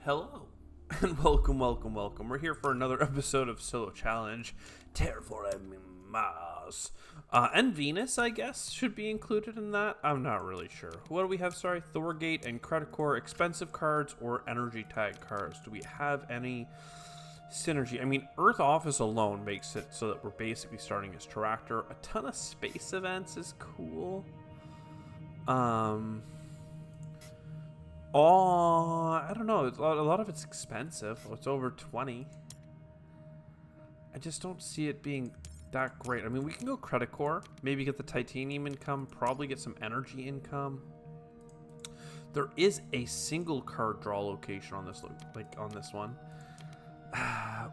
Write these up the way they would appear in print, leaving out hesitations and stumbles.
Hello, and welcome. We're here for another episode of Solo Challenge, Terraforming Mars. And Venus, I guess, should be included in that. I'm not really sure. What do we have? Sorry, Thorgate and Credicore, expensive cards or energy tag cards. Do we have any synergy? I mean, Earth Office alone makes it so that we're basically starting as Tractor. A ton of space events is cool. Oh, I don't know. A lot of it's expensive. It's over 20. I just don't see it being that great. I mean, we can go Credit Core, maybe get the titanium income, probably get some energy income. There is a single card draw location on this, on this one.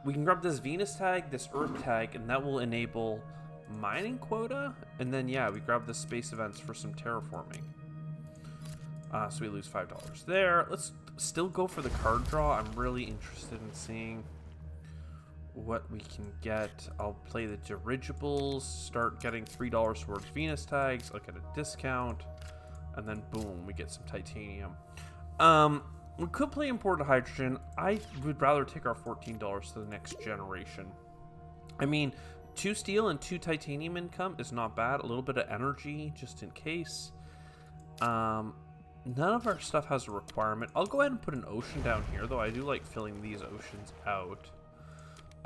We can grab this Venus tag, this Earth tag, and that will enable mining quota. And then, yeah, we grab the space events for some terraforming. So we lose $5 there. Let's still go for the card draw. I'm really interested in seeing what we can get. I'll play the dirigibles, start getting $3 towards Venus tags. I'll get a discount, and then boom, we get some titanium. We could play imported hydrogen. I would rather take our $14 to the next generation. I mean, 2 steel and 2 titanium income is not bad. A little bit of energy just in case. None of our stuff has a requirement. I'll go ahead and put an ocean down here, though I do like filling these oceans out.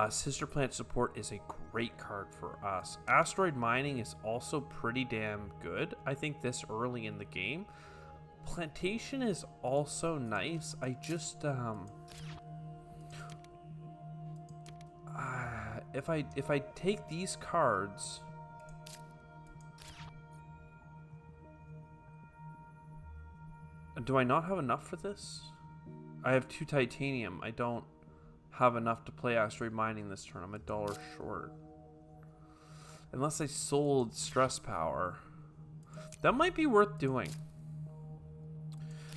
Sister Plant Support is a great card for us. Asteroid Mining is also pretty damn good, I think, this early in the game. Plantation is also nice. I just, if I take these cards... Do I not have enough for this? I have 2 titanium. I don't have enough to play Asteroid Mining this turn. I'm $1 short. Unless I sold Stress Power. That might be worth doing.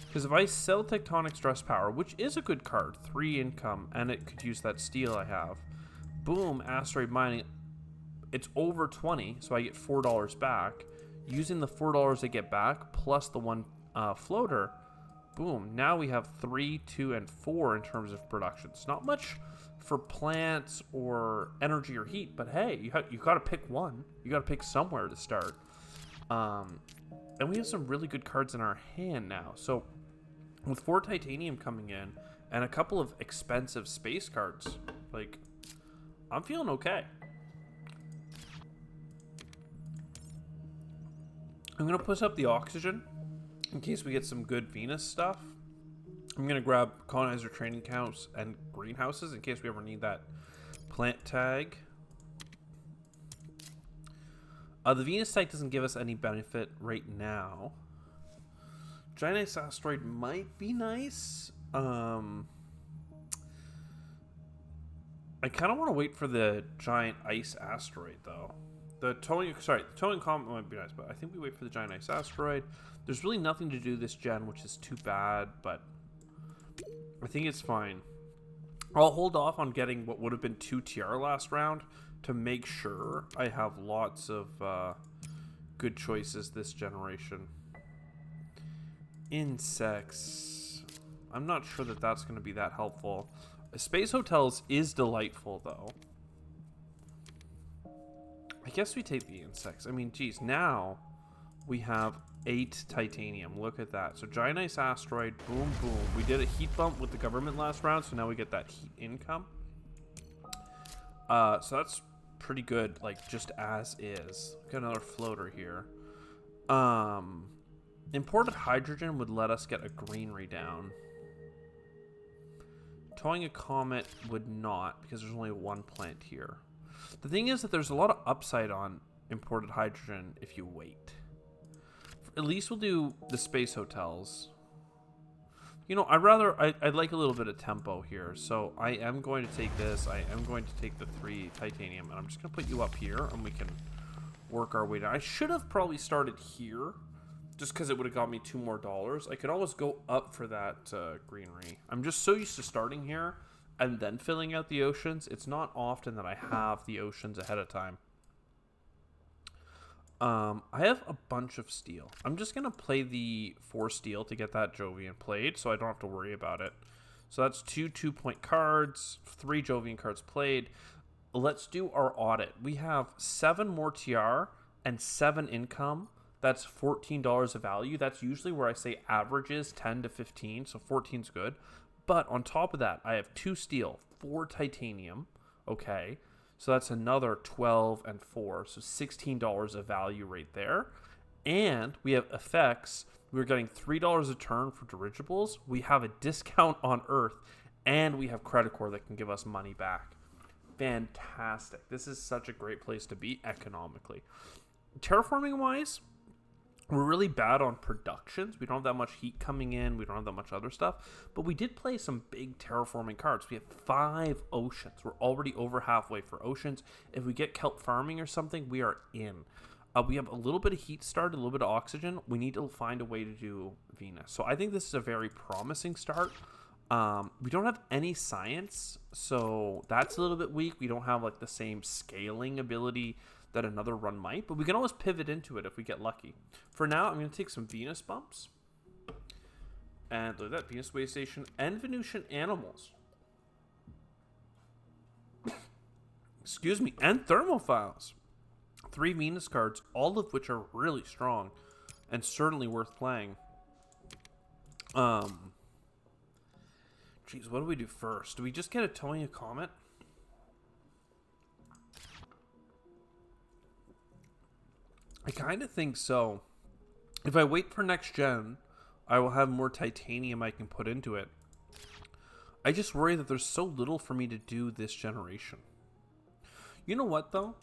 Because if I sell Tectonic Stress Power, which is a good card, 3 income, and it could use that steel I have. Boom, Asteroid Mining. It's over 20, so I get $4 back. Using the $4 I get back, plus the 1 floater, boom, now we have 3, 2, and 4 in terms of production. It's not much for plants or energy or heat, but hey, you got to pick one. You got to pick somewhere to start. And we have some really good cards in our hand now. So with 4 titanium coming in and a couple of expensive space cards, like, I'm feeling okay. I'm gonna push up the oxygen in case we get some good Venus stuff. I'm going to grab colonizer training counts and greenhouses in case we ever need that plant tag. The Venus tag doesn't give us any benefit right now. Giant Ice Asteroid might be nice. I kind of want to wait for the Giant Ice Asteroid, though. The towing comet might be nice, but I think we wait for the Giant Ice Asteroid. There's really nothing to do this gen, which is too bad, but I think it's fine. I'll hold off on getting what would have been 2 TR last round to make sure I have lots of good choices this generation. Insects. I'm not sure that that's going to be that helpful. Space Hotels is delightful, though. I guess we take the insects. I mean, geez, now we have 8 titanium. Look at that. So Giant Ice Asteroid, boom, boom. We did a heat bump with the government last round, so now we get that heat income. So that's pretty good, like, just as is. Got another floater here. Imported hydrogen would let us get a greenery down. Towing a comet would not, because there's only 1 plant here. The thing is that there's a lot of upside on imported hydrogen if you wait. At least we'll do the space hotels. You know, I'd like a little bit of tempo here. So I am going to take this. I am going to take the 3 titanium. And I'm just going to put you up here and we can work our way down. I should have probably started here just because it would have got me $2 more. I could always go up for that greenery. I'm just so used to starting here and then filling out the oceans. It's not often that I have the oceans ahead of time. I have a bunch of steel. I'm just going to play the 4 steel to get that Jovian played so I don't have to worry about it. So that's 2 2-point cards, 3 Jovian cards played. Let's do our audit. We have 7 more TR and 7 income. That's $14 of value. That's usually where I say averages 10 to 15, so 14's good. But on top of that, I have 2 steel, 4 titanium. Okay, so that's another 12 and 4, so $16 of value right there. And we have effects. We're getting $3 a turn for dirigibles. We have a discount on Earth, and we have Credit Core that can give us money back. Fantastic. This is such a great place to be economically. Terraforming wise, we're really bad on productions. We don't have that much heat coming in. We don't have that much other stuff. But we did play some big terraforming cards. We have 5 oceans. We're already over halfway for oceans. If we get kelp farming or something, we are in. We have a little bit of heat start, a little bit of oxygen. We need to find a way to do Venus. So I think this is a very promising start. We don't have any science, so that's a little bit weak. We don't have like the same scaling ability that another run might, but we can always pivot into it if we get lucky. For now, I'm going to take some Venus bumps. And look at that, Venus Way Station and Venusian Animals. Excuse me, and Thermophiles. 3 Venus cards, all of which are really strong and certainly worth playing. Geez, what do we do first? Do we just get a towing a comet? I kind of think so. If I wait for next gen, I will have more titanium I can put into it. I just worry that there's so little for me to do this generation. You know what, though?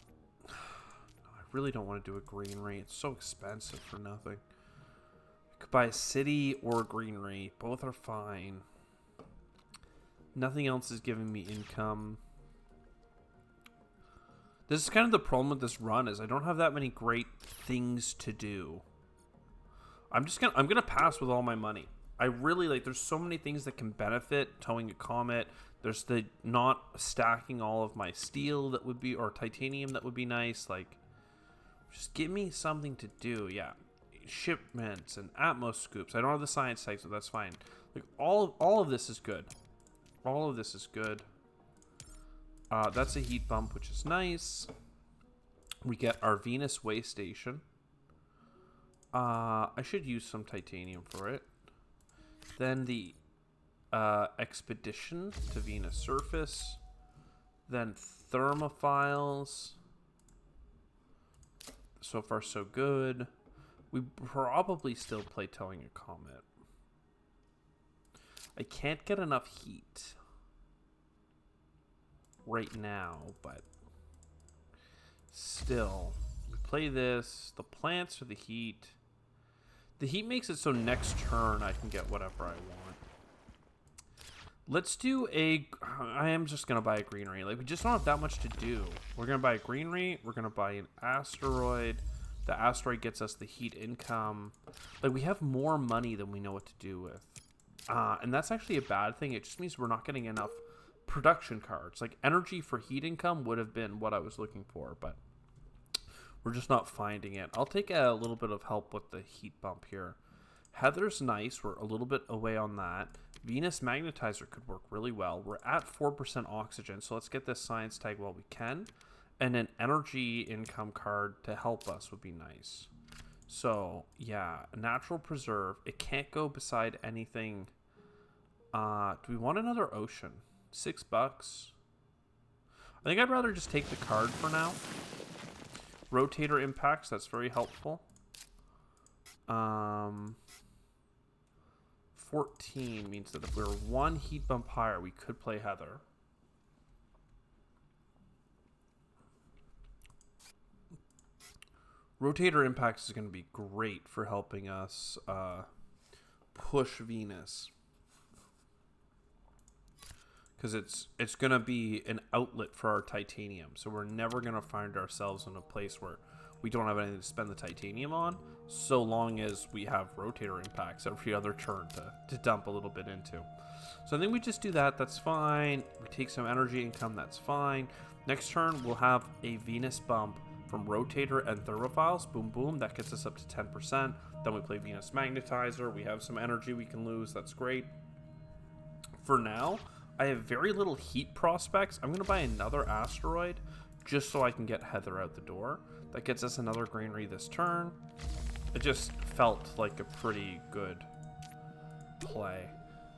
I really don't want to do a green ray. It's so expensive for nothing. I could buy a city or a green ray. Both are fine. Nothing else is giving me income. This is kind of the problem with this run, is I don't have that many great things to do. I'm gonna pass with all my money. I really there's so many things that can benefit towing a comet. There's the not stacking all of my steel that would be, or titanium that would be nice. Like, just give me something to do. Yeah, shipments and Atmos scoops. I don't have the science type, so that's fine. Like all of this is good. All of this is good. That's a heat bump, which is nice. We get our Venus Way Station. I should use some titanium for it. Then the expedition to Venus surface. Then thermophiles. So far, so good. We probably still play towing a comet. I can't get enough heat right now, but still, we play this. The plants or the heat. The heat makes it so next turn I can get whatever I want. Let's do a... I am just going to buy a green ray. Like, we just don't have that much to do. We're going to buy a green ray. We're going to buy an asteroid. The asteroid gets us the heat income. Like, we have more money than we know what to do with. And that's actually a bad thing. It just means we're not getting enough production cards. Like, energy for heat income would have been what I was looking for, but we're just not finding it. I'll take a little bit of help with the heat bump here. Heather's nice. We're a little bit away on that. Venus Magnetizer could work really well. We're at 4% oxygen, so let's get this science tag while we can. And an energy income card to help us would be nice. So, yeah, a natural preserve. It can't go beside anything. Do we want another ocean? $6. I think I'd rather just take the card for now. Rotator impacts, that's very helpful. 14 means that if we were 1 heat bump higher, we could play Heather. Rotator impacts is going to be great for helping us push Venus. Because it's going to be an outlet for our titanium. So we're never going to find ourselves in a place where we don't have anything to spend the titanium on, so long as we have rotator impacts every other turn to dump a little bit into. So I think we just do that. That's fine. We take some energy income. That's fine. Next turn, we'll have a Venus bump from Rotator and Thermophiles. Boom, boom. That gets us up to 10%. Then we play Venus Magnetizer. We have some energy we can lose. That's great. For now, I have very little heat prospects. I'm going to buy another asteroid just so I can get Heather out the door. That gets us another granary this turn. It just felt like a pretty good play.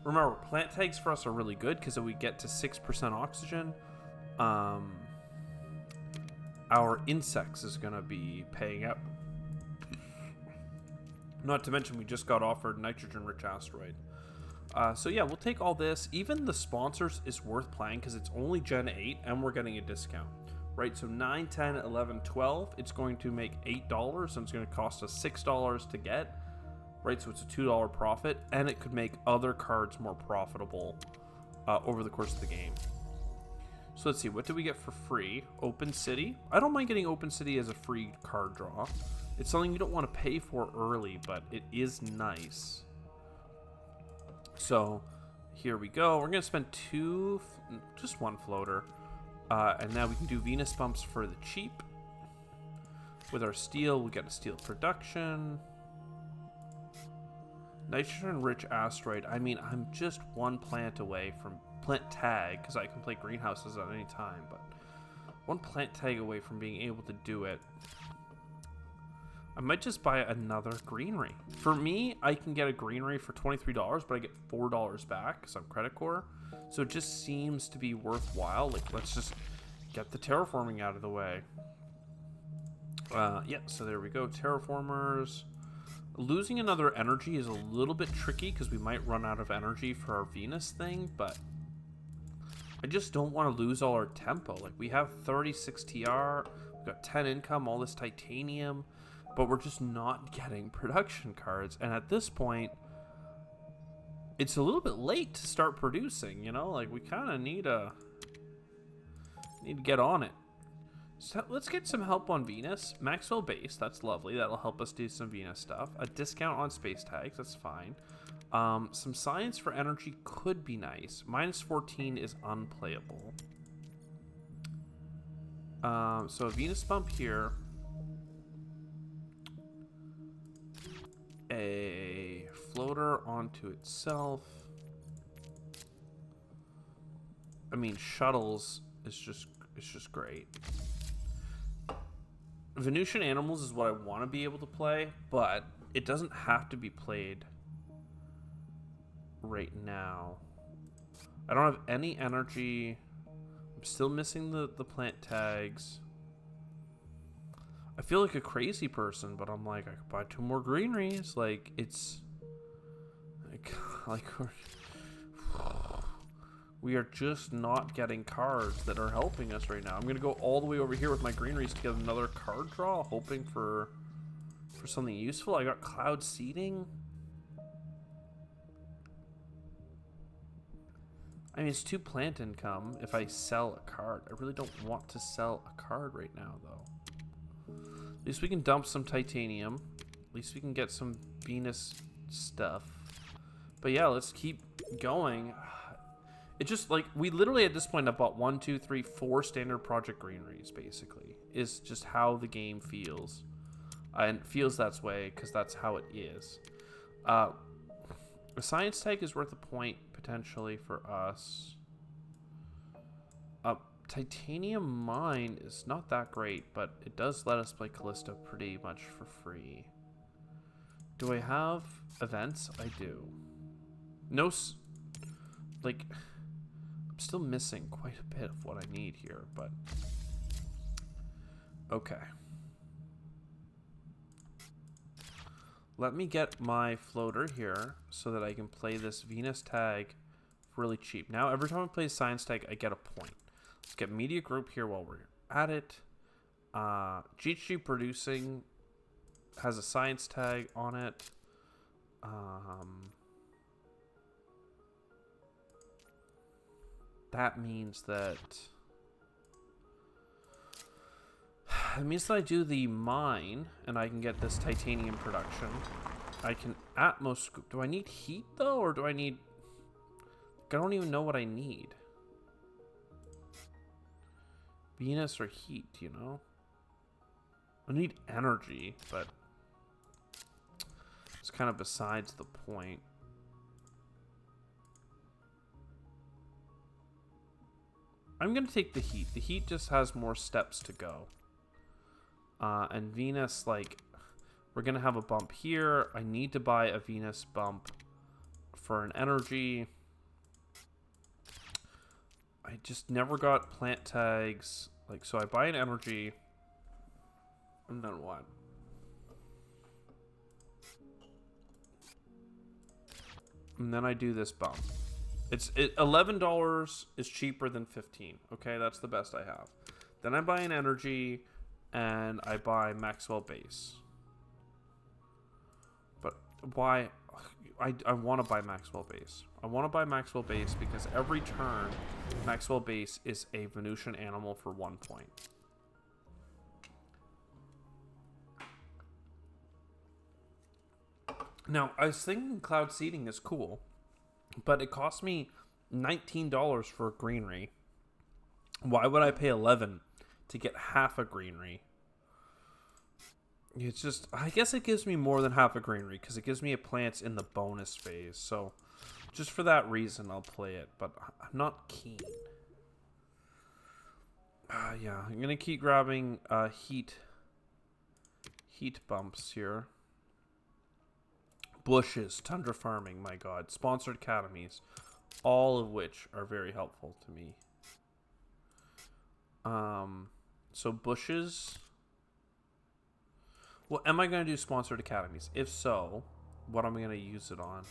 Remember, plant tags for us are really good because if we get to 6% oxygen, our insects is going to be paying out. Not to mention we just got offered nitrogen-rich asteroid. So yeah, we'll take all this. Even the sponsors is worth playing because it's only Gen 8 and we're getting a discount. Right, so 9, 10, 11, 12, it's going to make $8 and it's going to cost us $6 to get. Right, so it's a $2 profit, and it could make other cards more profitable over the course of the game. So let's see, what do we get for free? Open City. I don't mind getting Open City as a free card draw. It's something you don't want to pay for early, but it is nice. So here we go. We're going to spend just one floater. And now we can do Venus bumps for the cheap. With our steel, we get a steel production. Nitrogen-rich asteroid. I mean, I'm just one plant away from plant tag, because I can play greenhouses at any time, but one plant tag away from being able to do it. I might just buy another greenery. For me, I can get a greenery for $23, but I get $4 back because I'm credit core. So it just seems to be worthwhile. Like, let's just get the terraforming out of the way. Yeah, so there we go. Terraformers. Losing another energy is a little bit tricky because we might run out of energy for our Venus thing, but I just don't want to lose all our tempo. Like, we have 36 TR, we've got 10 income, all this titanium, but we're just not getting production cards. And at this point, it's a little bit late to start producing, you know? Like, we kind of need to get on it. So let's get some help on Venus. Maxwell base, that's lovely. That'll help us do some Venus stuff. A discount on space tags, that's fine. Some science for energy could be nice. -14 is unplayable. So a Venus bump here. A floater onto itself. I mean, shuttles is just great. Venusian Animals is what I want to be able to play, but it doesn't have to be played right now. I don't have any energy. I'm still missing the plant tags. I feel like a crazy person, but I'm like, I could buy 2 more greeneries. Like, it's like we are just not getting cards that are helping us right now. I'm gonna go all the way over here with my greeneries to get another card draw, hoping for something useful. I got cloud seeding. I mean, it's 2 plant income if I sell a card. I really don't want to sell a card right now, though. At least we can dump some titanium. At least we can get some Venus stuff. But yeah, let's keep going. It just, like, we literally at this point have bought 1, 2, 3, 4 standard project greeneries, basically. Is just how the game feels. And it feels that way because that's how it is. A science tag is worth a point, potentially, for us. Titanium mine is not that great, but it does let us play Callisto pretty much for free. Do I have events? I do. No, like, I'm still missing quite a bit of what I need here, but okay. Let me get my floater here so that I can play this Venus tag really cheap. Now, every time I play a science tag, I get a point. Let's get media group here while we're at it. GHG producing has a science tag on it. That means that I do the mine and I can get this titanium production. I can Atmos scoop. Do I need heat though, or do I need? I don't even know what I need. Venus or heat, you know? I need energy, but it's kind of besides the point. I'm going to take the heat. The heat just has more steps to go. And Venus, like, we're going to have a bump here. I need to buy a Venus bump for an energy. I just never got plant tags. Like, so I buy an energy. And then what? And then I do this bump. $11 is cheaper than 15. Okay, that's the best I have. Then I buy an energy, and I buy Maxwell base. But why? I want to buy Maxwell base. I want to buy Maxwell base because every turn, Maxwell base is a Venusian animal for 1 point. Now, I was thinking cloud seeding is cool, but it cost me $19 for a greenery. Why would I pay $11 to get half a greenery? It's just, I guess it gives me more than half a greenery because it gives me a plants in the bonus phase. So, just for that reason, I'll play it, but I'm not keen. Yeah, I'm gonna keep grabbing heat bumps here. Bushes, tundra farming, my god, sponsored academies, all of which are very helpful to me. So bushes. Well, am I going to do sponsored academies? If so, what am I going to use it on?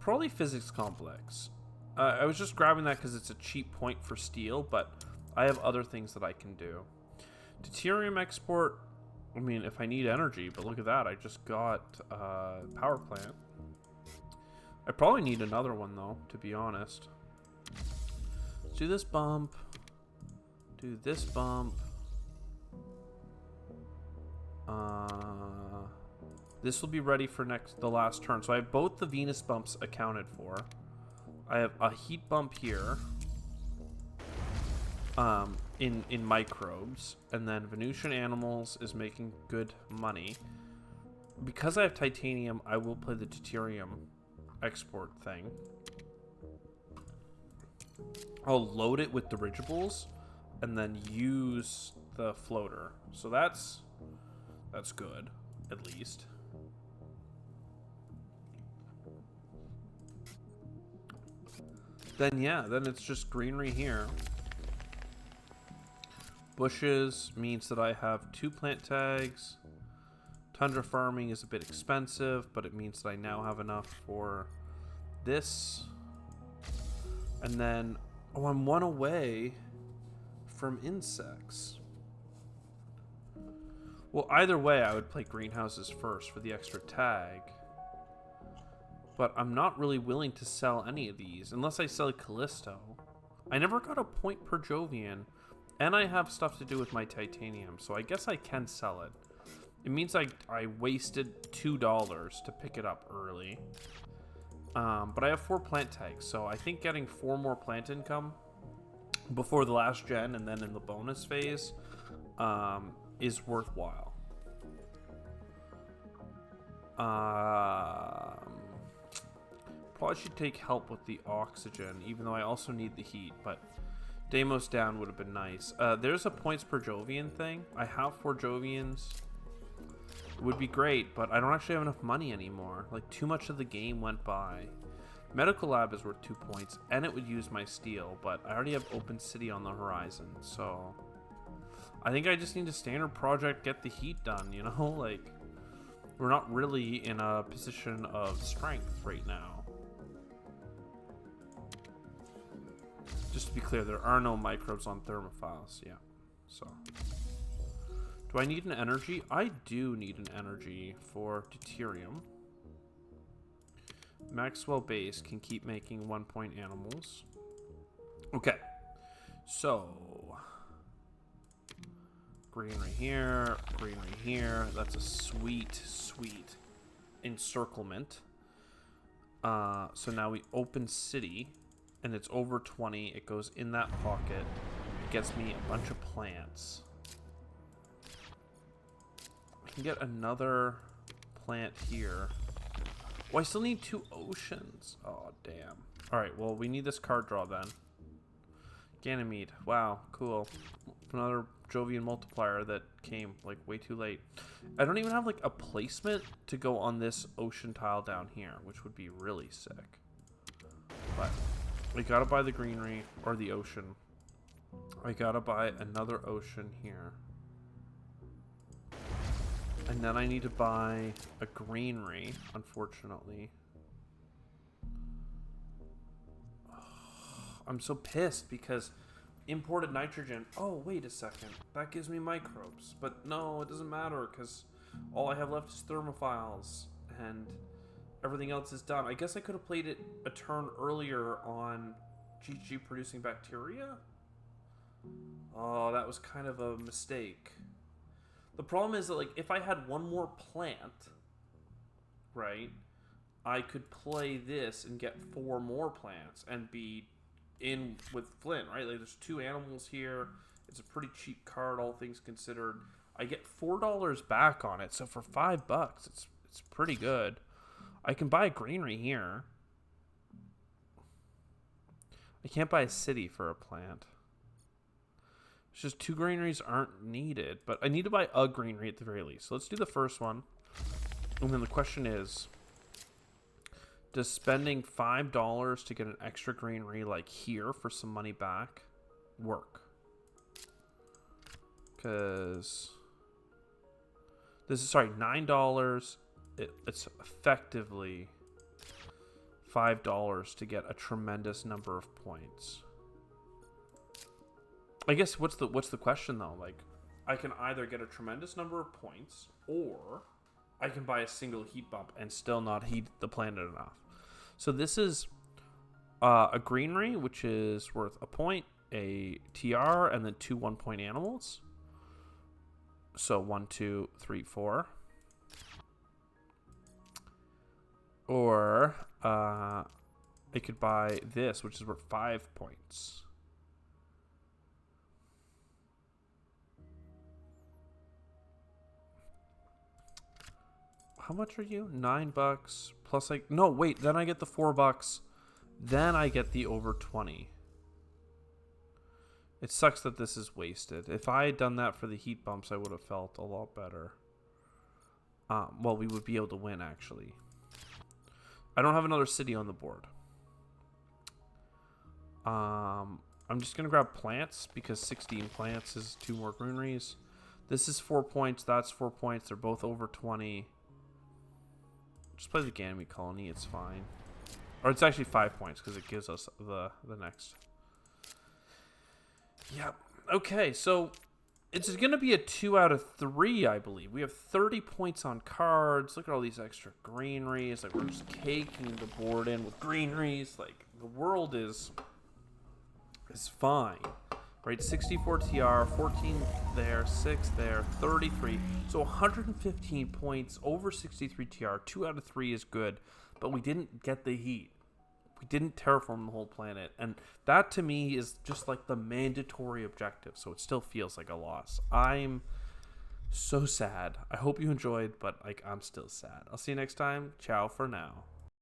Probably physics complex. I was just grabbing that because it's a cheap point for steel, but I have other things that I can do. Deuterium export. I mean, if I need energy, but look at that. I just got power plant. I probably need another one, though, to be honest. Let's do this bump. Do this bump. This will be ready for the last turn. So I have both the Venus bumps accounted for. I have a heat bump here. In microbes, and then Venusian animals is making good money. Because I have titanium, I will play the deuterium export thing. I'll load it with dirigibles and then use the floater. So that's good, at least. Then yeah, then it's just greenery here. Bushes means that I have 2 plant tags. Tundra farming is a bit expensive, but it means that I now have enough for this. And then, oh, I'm 1 away from insects. Well, either way, I would play greenhouses first for the extra tag. But I'm not really willing to sell any of these, unless I sell Callisto. I never got a point per Jovian. And I have stuff to do with my titanium, so I guess I can sell it. It means I wasted $2 to pick it up early. But I have 4 plant tags, so I think getting 4 more plant income before the last gen and then in the bonus phase is worthwhile. Probably should take help with the oxygen, even though I also need the heat, but Deimos down would have been nice. There's a points per Jovian thing. I have 4 Jovians. It would be great, but I don't actually have enough money anymore. Like, too much of the game went by. Medical Lab is worth 2 points, and it would use my steel, but I already have Open City on the horizon, so I think I just need a standard project, get the heat done, you know? Like, we're not really in a position of strength right now. Just to be clear, there are no microbes on thermophiles. Yeah, so. Do I need an energy? I do need an energy for deuterium. Maxwell base can keep making 1 point animals. Okay, so. Greenery here, greenery here. That's a sweet, sweet encirclement. So now we open city. And it's over 20. It goes in that pocket. It gets me a bunch of plants. I can get another plant here. Oh, I still need 2 oceans. Oh, damn. Alright, well, we need this card draw then. Ganymede. Wow, cool. Another Jovian multiplier that came, like, way too late. I don't even have, like, a placement to go on this ocean tile down here, which would be really sick. But we gotta buy the greenery, or the ocean. I gotta buy another ocean here. And then I need to buy a greenery, unfortunately. I'm so pissed because imported nitrogen. Oh, wait a second. That gives me microbes. But no, it doesn't matter because all I have left is thermophiles and everything else is done. I guess I could have played it a turn earlier on GG producing bacteria. Oh, that was kind of a mistake. The problem is that, like, if I had one more plant, right, I could play this and get 4 more plants and be in with Flint, right? Like, there's 2 animals here. It's a pretty cheap card, all things considered. I get $4 back on it, so for $5, it's pretty good. I can buy a greenery here. I can't buy a city for a plant. It's just 2 greeneries aren't needed, but I need to buy a greenery at the very least. So let's do the first one. And then the question is, does spending $5 to get an extra greenery like here for some money back work? Because this is, sorry, $9. It's effectively $5 to get a tremendous number of points. I guess what's the question though? Like, I can either get a tremendous number of points, or I can buy a single heat bump and still not heat the planet enough. So this is a greenery, which is worth a point, a TR, and then 2 1-point animals. So 1, 2, 3, 4. Or I could buy this, which is worth 5 points. How much are you? $9 plus, like, no, wait, then I get the $4. Then I get the over 20. It sucks that this is wasted. If I had done that for the heat bumps, I would have felt a lot better. Well, we would be able to win, actually. I don't have another city on the board. I'm just going to grab plants because 16 plants is 2 more greeneries. This is 4 points. That's 4 points. They're both over 20. Just play the Ganymede colony. It's fine. Or it's actually 5 points because it gives us the next. Yep. Okay, so it's going to be a 2 out of 3, I believe. We have 30 points on cards. Look at all these extra greeneries. Like, we're just caking the board in with greeneries. Like, the world is fine. Right, 64 TR, 14 there, 6 there, 33. So 115 points, over 63 TR. 2 out of 3 is good, but we didn't get the heat. We didn't terraform the whole planet. And that, to me, is just like the mandatory objective. So it still feels like a loss. I'm so sad. I hope you enjoyed, but, like, I'm still sad. I'll see you next time. Ciao for now.